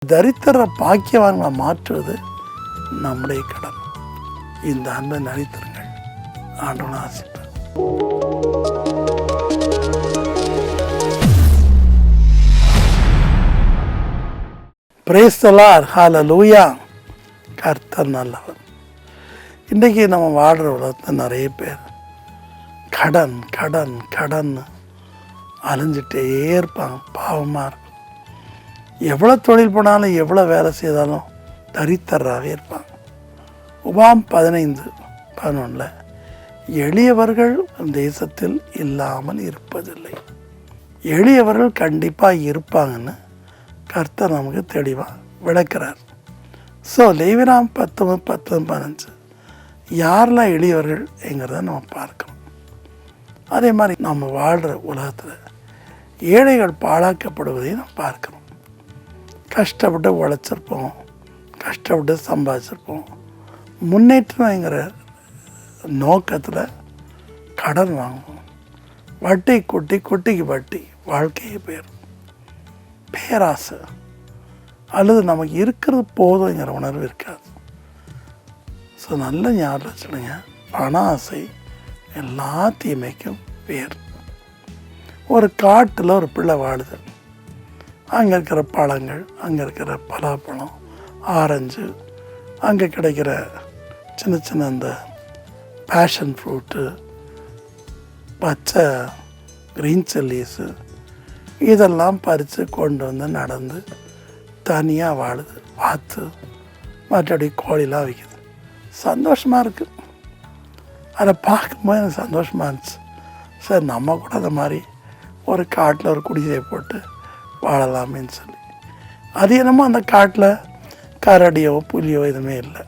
தரித்திர பாக்கியவான்களை மாற்றுவது நம்முடைய கடன். இந்த அன்பை நினைத்திருங்கள். ஆண்டவன் ஆசிப்பார். Praise the Lord. ஹல்லேலூயா. கர்த்தர் நல்லவர். இன்றைக்கி நம்ம வாழ்கிற உலகத்தில் நிறைய பேர் கடன் கடன் கடன் அலைஞ்சிட்டே இருப்பாங்க. பாவமாக இருக்கும். எவ்வளோ தொழில் போனாலும் எவ்வளோ வேலை செய்தாலும் தரித்திரராகவே இருப்பாங்க. உபாம் 15:11 எளியவர்கள் தேசத்தில் இல்லாமல் இருப்பதில்லை. எளியவர்கள் கண்டிப்பாக இருப்பாங்கன்னு கர்த்தர் நமக்கு தெளிவாக விளக்கிறார். ஸோ லேவியராகமம் 19:10-15 யாரெல்லாம் எளியவர்கள் என்கிறத நம்ம பார்க்கணும். அதே மாதிரி நம்ம வாழ்கிற உலகத்தில் ஏழைகள் பாழாக்கப்படுவதையும் நம்ம பார்க்கணும். கஷ்டப்பட்டு உழைச்சிருப்போம், கஷ்டப்பட்டு சம்பாதிச்சிருப்போம். முன்னேற்றங்கிற நோக்கத்தில் கடன் வாங்குவோம். வட்டி குட்டிக்கு வட்டி வாழ்க்கையே போயிடும். பேராசை அல்லது நமக்கு இருக்கிறது போதுங்கிற உணர்வு இருக்காது. ஸோ நல்ல ஞாபகம் வச்சுடுங்க, பண ஆசை எல்லா தீமைக்கும் பேர். ஒரு காட்டில் ஒரு பிள்ளை வாழுது. அங்கே இருக்கிற பழங்கள், அங்கே இருக்கிற பலாப்பழம், ஆரஞ்சு, அங்கே கிடைக்கிற சின்ன சின்ன அந்த பேஷன் ஃப்ரூட்டு, பச்சை க்ரீன் சில்லிஸு, இதெல்லாம் பறித்து கொண்டு வந்து நடந்து தனியாக வாழுது. வாத்து மற்றபடி கோழிலாம் வைக்குது. சந்தோஷமாக இருக்குது. அதை பார்க்கும்போது எனக்கு சந்தோஷமாக இருந்துச்சு. சரி, நம்ம கூட அந்த மாதிரி ஒரு காட்டில் ஒரு குடிசையை போட்டு வாழலாமேன்னு சொல்லி. அது என்னமோ அந்த காட்டில் கரடியோ புலியோ எதுவுமே இல்லை.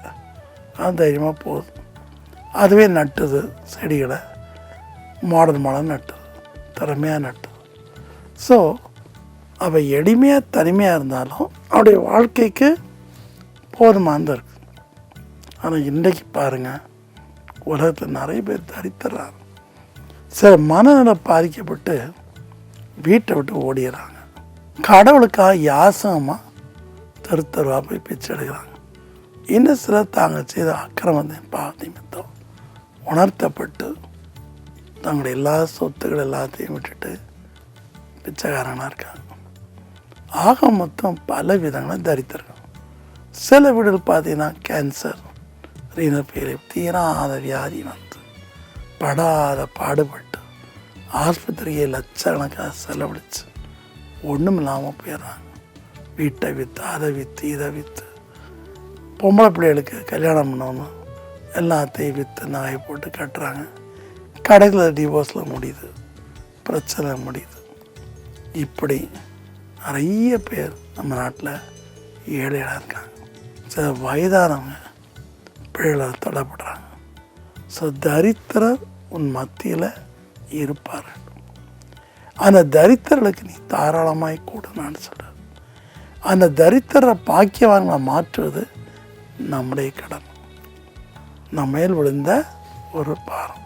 அது தைரியமாக போகுது. அதுவே நட்டுது செடிகளை, மாடல் நட்டுது, திறமையாக நட்டுது. ஸோ அவள் எளிமையாக தனிமையாக இருந்தாலும் அவருடைய வாழ்க்கைக்கு போதுமானது இருக்குது. ஆனால் இன்றைக்கு பாருங்கள், உலகத்தில் நிறைய பேர் தரித்திராங்க. சில மனநல பாதிக்கப்பட்டு வீட்டை விட்டு ஓடிடுறாங்க. கடவுளுக்காக யாசகமாக தெருத்தருவாக போய் பிச்சை எடுக்கிறாங்க. இன்னும் சிலர் தாங்கள் செய்த அக்கிரமத்தையும் பாவத்தையும் உணர்த்தப்பட்டு தங்களுடைய எல்லா சொத்துக்கள் எல்லாத்தையும் விட்டுட்டு பிச்சைக்காரனாக இருக்காங்க. ஆக மொத்தம் பல விதங்களும் தரித்திருக்காங்க. சில வீடுகள் பார்த்தீங்கன்னா கேன்சர், ரீனப்பேரை தீராத வியாதி வந்து படாத பாடுபட்டு ஆஸ்பத்திரியை லட்சக்கணக்காக செலவழித்து ஒன்றும் இல்லாமல் போயிடுறாங்க. வீட்டை விற்று, அதை விற்று, இதை விற்று, பொம்பளை பிள்ளைகளுக்கு கல்யாணம் பண்ணணும் எல்லாத்தையும் விற்று நகை போட்டு கட்டுறாங்க. கடையில் டிவோர்ஸில் முடியுது, பிரச்சனை முடியுது. இப்படி நிறைய பேர் நம்ம நாட்டில் ஏழையாக இருக்காங்க. சில வயதானவங்க பிள்ளைகளால் தடைப்படுறாங்க. ஸோ தரித்திரர் உன் மத்தியில் இருப்பார்கள். அந்த தரித்திரர்களுக்கு நீ தாராளமாய் கூடனான்னு சொல்ற. அந்த தரித்திர பாக்கியவான்களை மாற்றுவது நம்முடைய கடன். நம்ம மேல் விழுந்த ஒரு பாரம்.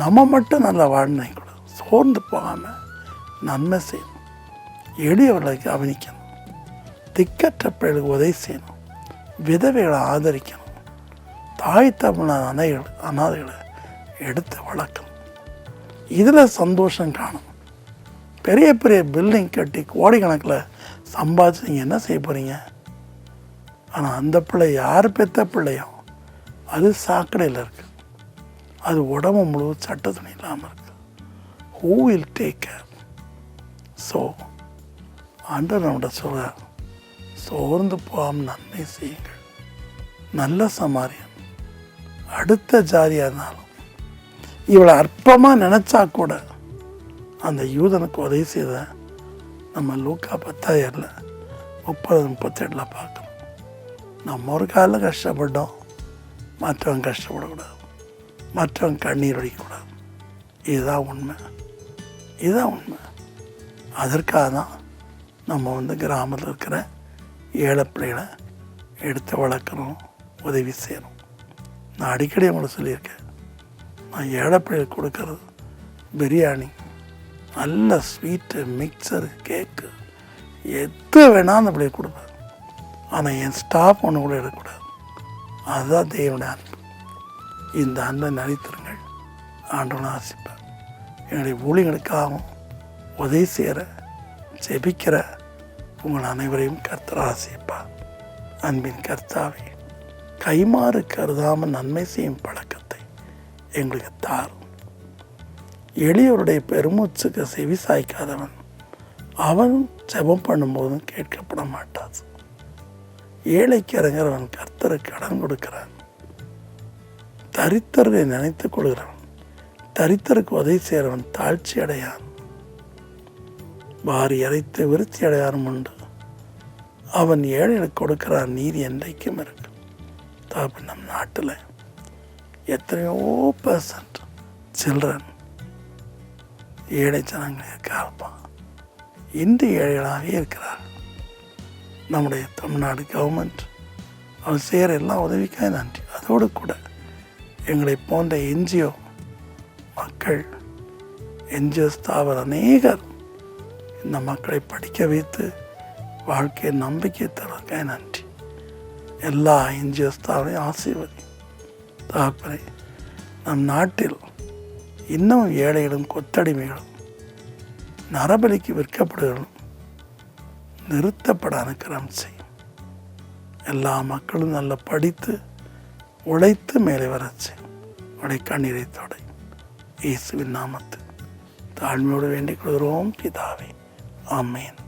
நம்ம மட்டும் நல்ல வாழ்க்கை கூட சோர்ந்து போகாமல் நன்மை செய்யணும். எளியவர்களை கவனிக்கணும். திக்கற்ற பிள்ளைகளுக்கு உதவி செய்யணும். விதவைகளை ஆதரிக்கணும். தாய் தமிழ் அனாதைகளை எடுத்து வளர்க்கணும். இதில் சந்தோஷம் காணும். பெரிய பெரிய பில்டிங் கட்டி கோடிக்கணக்கில் சம்பாதிச்சு நீங்கள் என்ன செய்ய போகிறீங்க? ஆனால் அந்த பிள்ளை யார் பெற்ற பிள்ளையோ அது சாக்கடையில் இருக்குது. அது உடம்பு முழுவதும் சட்ட துணி இல்லாமல் இருக்குது. Who will take care? So ஆண்டவர் நம்மகிட்ட சொல்கிறார், சோர்ந்து போகாமல் நன்மை செய்யுங்கள். நல்ல சமாரியன் அடுத்த ஜாதியாக இருந்தாலும் இவளை அற்பமாக நினச்சா கூட அந்த யூதனுக்கு உதவி செய்த நம்ம லூக்கா 10:30-37 பார்க்கணும். நம்ம ஒரு காலில் கஷ்டப்பட்டோம், மற்றவங்க கஷ்டப்படக்கூடாது, மற்றவங்க கண்ணீர் வடிக்கக்கூடாது. இதுதான் உண்மை. அதற்காக தான் நம்ம கிராமத்தில் இருக்கிற ஏழை பிள்ளைகளை எடுத்து வளர்க்கணும், உதவி செய்யணும். நான் அடிக்கடி அவங்கள சொல்லியிருக்கேன், நான் ஏழை பிள்ளைகளுக்கு கொடுக்கறது பிரியாணி, நல்ல ஸ்வீட்டு, மிக்சரு, கேக்கு, எது வேணாலும் அந்த பிள்ளைக்கு கொடுப்பேன். ஆனால் என் ஸ்டாஃப் ஒன்று கூட எடுக்கக்கூடாது. அதுதான் தேவனுடைய அன்பு. இந்த அன்பை நினைத்திருங்கள். ஆண்டவனை ஆசிப்பார். என்னுடைய ஊழியர்களுக்காகவும் உதவி செய்கிற ஜெபிக்கிற உங்கள் அனைவரையும் கர்த்தர் ஆசிப்பார். அன்பின் கர்த்தாவே, கைமாறு கருதாமல் நன்மை செய்யும் பழக்கத்தை எங்களுக்கு தாரும். எளியவருடைய பெருமூச்சுக்கு செவி சாய்க்காதவன் அவன் ஜெபம் பண்ணும்போதும் கேட்கப்பட மாட்டான். ஏழைக்கு இறங்குறவன் கர்த்தருக்கு கடன் கொடுக்கிறான். தரித்திரரை நினைத்துக் கொள்கிறவன் தரித்திரருக்கு உதவி செய்கிறவன் தாழ்ச்சி அடையான். வாரி அரைத்து விருத்தி அடையாரும் உண்டு. அவன் ஏழைகளுக்கு கொடுக்கிறான். நீதி என்றைக்கும் இருக்கு. தாப்பு நம் நாட்டில் எத்தனையோ % சில்ட்ரன் ஏழை ஜனங்கள் இருக்காருப்பான். இன்று ஏழைகளாகவே இருக்கிறார். நம்முடைய தமிழ்நாடு கவர்மெண்ட் அவர் செய்கிற எல்லா உதவிக்காக நன்றி. அதோடு கூட எங்களை போன்ற என்ஜிஓ மக்கள், என்ஜிஓ ஸ்தாபர் அநேகர் இந்த மக்களை படிக்க வைத்து வாழ்க்கையை நம்பிக்கை தருவதற்காக நன்றி. எல்லா என்ஜிஓ ஸ்தாபரையும் ஆசீர்வதி. தாப்பரை நம் நாட்டில் இன்னும் ஏழைகளும் கொத்தடிமைகளும் நரபலிக்கு விற்கப்படுகளும் நிறுத்தப்பட அனுக்கிரம் செய்யும். எல்லா மக்களும் நல்லா படித்து உழைத்து மேலே வரச் செய்யும். உடைய கண்ணீரை தொடை. இயேசுவின் நாமத்தில் தாழ்மையோடு வேண்டிக் கொள்கிறோம் பிதாவே. ஆமென்.